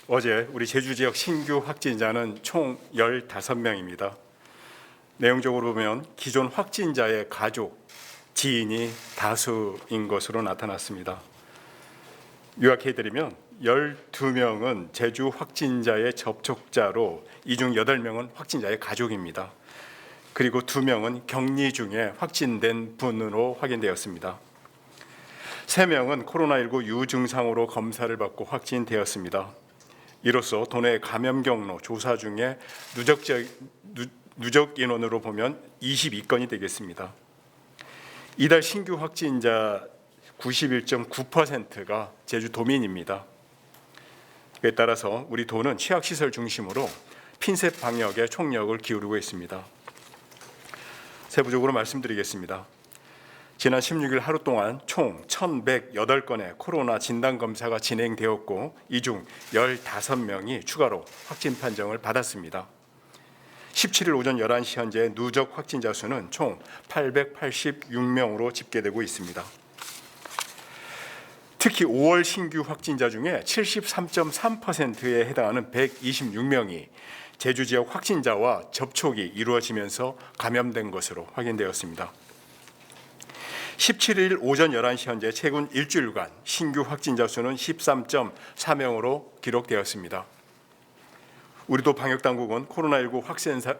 어제 우리 제주 지역 신규 확진자는 총 15명입니다. 내용적으로 보면 기존 확진자의 가족, 지인이 다수인 것으로 나타났습니다. 요약해드리면 12명은 제주 확진자의 접촉자로 이 중 8명은 확진자의 가족입니다. 그리고 2명은 격리 중에 확진된 분으로 확인되었습니다. 3명은 코로나19 유증상으로 검사를 받고 확진되었습니다. 이로써 도내 감염 경로 조사 중에 누적 인원으로 보면 22건이 되겠습니다. 이달 신규 확진자 91.9%가 제주도민입니다. 그에 따라서 우리 도는 취약시설 중심으로 핀셋 방역에 총력을 기울이고 있습니다. 세부적으로 말씀드리겠습니다. 지난 16일 하루 동안 총 1,108건의 코로나 진단검사가 진행되었고 이 중 15명이 추가로 확진 판정을 받았습니다. 17일 오전 11시 현재 누적 확진자 수는 총 886명으로 집계되고 있습니다. 특히 5월 신규 확진자 중에 73.3%에 해당하는 126명이 제주 지역 확진자와 접촉이 이루어지면서 감염된 것으로 확인되었습니다. 17일 오전 11시 현재 최근 일주일간 신규 확진자 수는 13.4명으로 기록되었습니다. 우리도 방역당국은 코로나19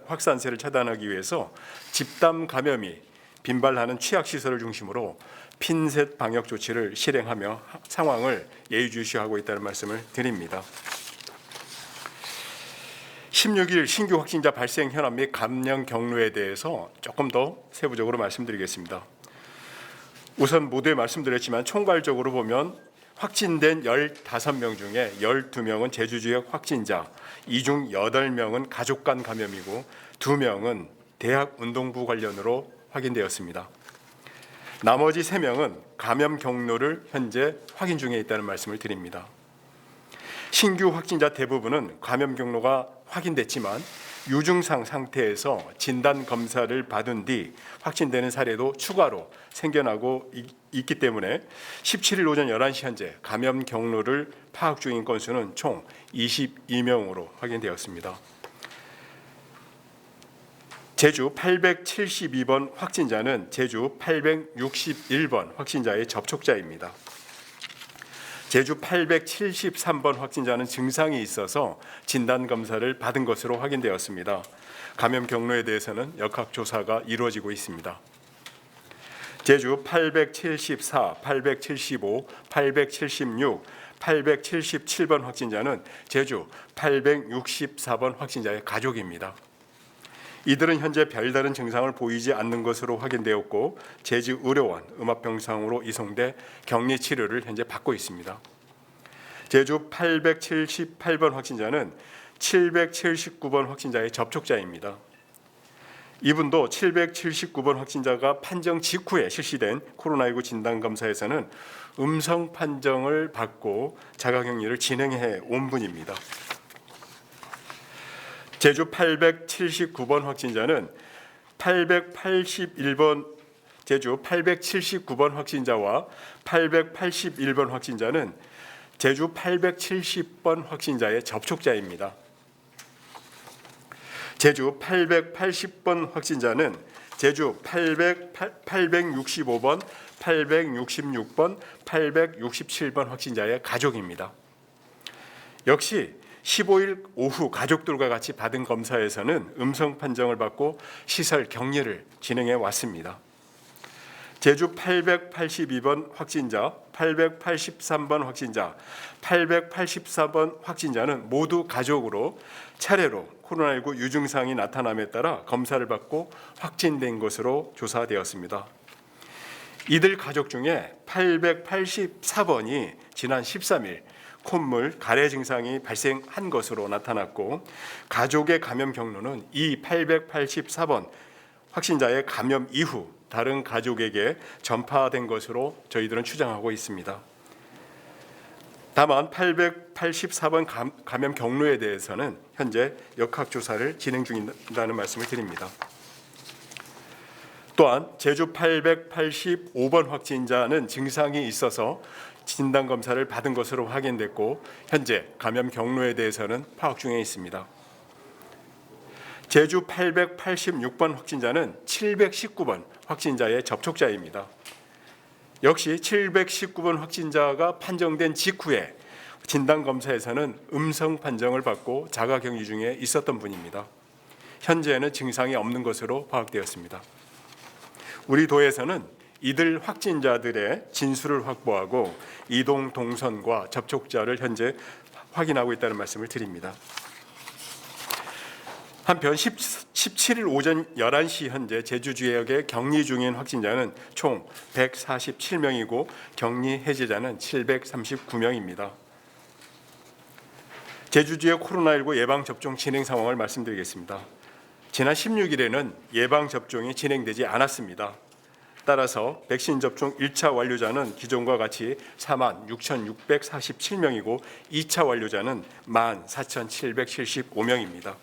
확산세를 차단하기 위해서 집단 감염이 빈발하는 취약시설을 중심으로 핀셋 방역 조치를 실행하며 상황을 예의주시하고 있다는 말씀을 드립니다. 16일 신규 확진자 발생 현황 및 감염 경로에 대해서 조금 더 세부적으로 말씀드리겠습니다. 우선 모두에 말씀드렸지만 총괄적으로 보면 확진된 15명 중에 12명은 제주 지역 확진자, 이 중 8명은 가족 간 감염이고 2명은 대학 운동부 관련으로 확인되었습니다. 나머지 3명은 감염 경로를 현재 확인 중에 있다는 말씀을 드립니다. 신규 확진자 대부분은 감염 경로가 확인됐지만 유증상 상태에서 진단 검사를 받은 뒤 확진되는 사례도 추가로 생겨나고 있기 때문에 17일 오전 11시 현재 감염 경로를 파악 중인 건수는 총 22명으로 확인되었습니다. 제주 872번 확진자는 제주 861번 확진자의 접촉자입니다. 제주 873번 확진자는 증상이 있어서 진단검사를 받은 것으로 확인되었습니다. 감염 경로에 대해서는 역학조사가 이루어지고 있습니다. 제주 874, 875, 876, 877번 확진자는 제주 864번 확진자의 가족입니다. 이들은 현재 별다른 증상을 보이지 않는 것으로 확인되었고 제주의료원 음압병상으로 이송돼 격리 치료를 현재 받고 있습니다. 제주 878번 확진자는 779번 확진자의 접촉자입니다. 이분도 779번 확진자가 판정 직후에 실시된 코로나19 진단검사에서는 음성 판정을 받고 자가격리를 진행해 온 분입니다. 제주 879번 확진자는 881번 제주 879번 확진자와 881번 확진자는 제주 870번 확진자의 접촉자입니다. 제주 880번 확진자는 제주 865번, 866번, 867번 확진자의 가족입니다. 역시 15일 오후 가족들과 같이 받은 검사에서는 음성 판정을 받고 시설 격리를 진행해 왔습니다. 제주 882번 확진자, 883번 확진자, 884번 확진자는 모두 가족으로 차례로 코로나19 유증상이 나타남에 따라 검사를 받고 확진된 것으로 조사되었습니다. 이들 가족 중에 884번이 지난 13일 콧물, 가래 증상이 발생한 것으로 나타났고 가족의 감염 경로는 이 884번 확진자의 감염 이후 다른 가족에게 전파된 것으로 저희들은 추정하고 있습니다. 다만 884번 감염 경로에 대해서는 현재 역학조사를 진행 중이라는 말씀을 드립니다. 또한 제주 885번 확진자는 증상이 있어서 진단 검사를 받은 것으로 확인됐고 현재 감염 경로에 대해서는 파악 중에 있습니다. 제주 886번 확진자는 719번 확진자의 접촉자입니다. 역시 719번 확진자가 판정된 직후에 진단검사에서는 음성 판정을 받고 자가격리 중에 있었던 분입니다. 현재는 증상이 없는 것으로 파악되었습니다. 우리 도에서는 이들 확진자들의 진술을 확보하고 이동 동선과 접촉자를 현재 확인하고 있다는 말씀을 드립니다. 한편 17일 오전 11시 현재 제주 지역에 격리 중인 확진자는 총 147명이고 격리 해제자는 739명입니다. 제주 지역 코로나19 예방접종 진행 상황을 말씀드리겠습니다. 지난 16일에는 예방접종이 진행되지 않았습니다. 따라서 백신 접종 1차 완료자는 기존과 같이 46,647명이고 2차 완료자는 14,775명입니다.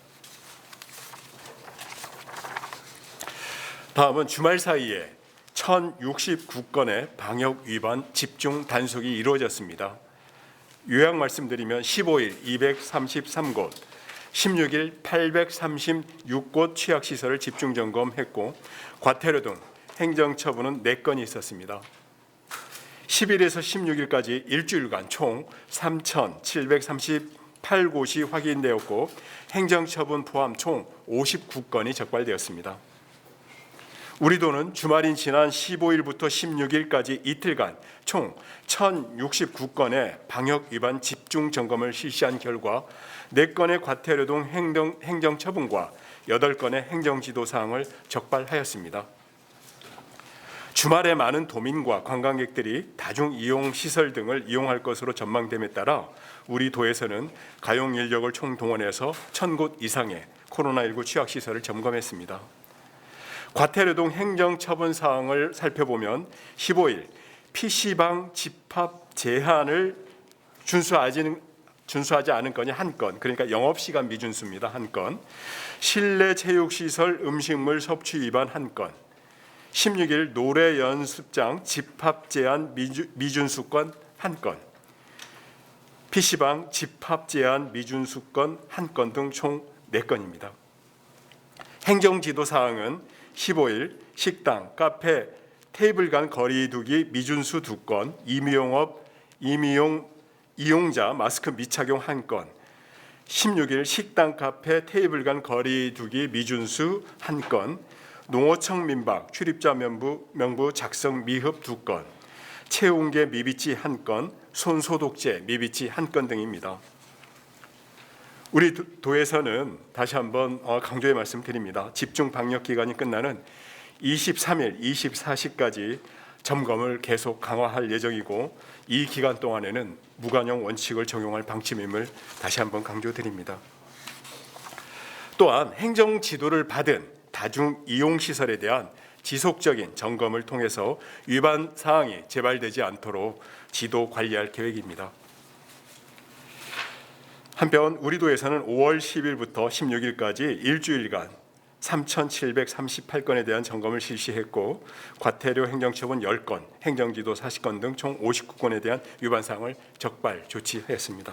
다음은 주말 사이에 1,069건의 방역 위반 집중 단속이 이루어졌습니다. 요약 말씀드리면 15일 233곳, 16일 836곳 취약시설을 집중 점검했고 과태료 등 행정처분은 4건이 있었습니다. 10일에서 16일까지 일주일간 총 3,738곳이 확인되었고 행정처분 포함 총 59건이 적발되었습니다. 우리 도는 주말인 지난 15일부터 16일까지 이틀간 총 1,069건의 방역 위반 집중 점검을 실시한 결과 4건의 과태료 등 행정처분과 8건의 행정지도 사항을 적발하였습니다. 주말에 많은 도민과 관광객들이 다중이용시설 등을 이용할 것으로 전망됨에 따라 우리 도에서는 가용 인력을 총동원해서 1,000곳 이상의 코로나19 취약시설을 점검했습니다. 과태료 등 행정처분 사항을 살펴보면 15일 PC방 집합 제한을 준수하지 않은 건이 1건, 그러니까 영업시간 미준수입니다. 1건, 실내 체육시설 음식물 섭취 위반 1건, 16일 노래 연습장 집합 제한 미준수건 1건, PC방 집합 제한 미준수건 1건 등 총 4건입니다. 행정지도 사항은 15일 식당, 카페, 테이블 간 거리 두기 미준수 2건, 임의용업, 이용자 마스크 미착용 1건, 16일 식당, 카페, 테이블 간 거리 두기 미준수 1건, 농어청 민박, 출입자 명부 작성 미흡 2건, 체온계 미비치 1건, 손소독제 미비치 1건 등입니다. 우리 도에서는 다시 한번 강조해 말씀드립니다. 집중 방역 기간이 끝나는 23일, 24시까지 점검을 계속 강화할 예정이고 이 기간 동안에는 무관용 원칙을 적용할 방침임을 다시 한번 강조드립니다. 또한 행정 지도를 받은 다중 이용 시설에 대한 지속적인 점검을 통해서 위반 사항이 재발되지 않도록 지도 관리할 계획입니다. 한편 우리 도에서는 5월 10일부터 16일까지 일주일간 3,738건에 대한 점검을 실시했고 과태료 행정처분 10건, 행정지도 40건 등 총 59건에 대한 위반 사항을 적발 조치했습니다.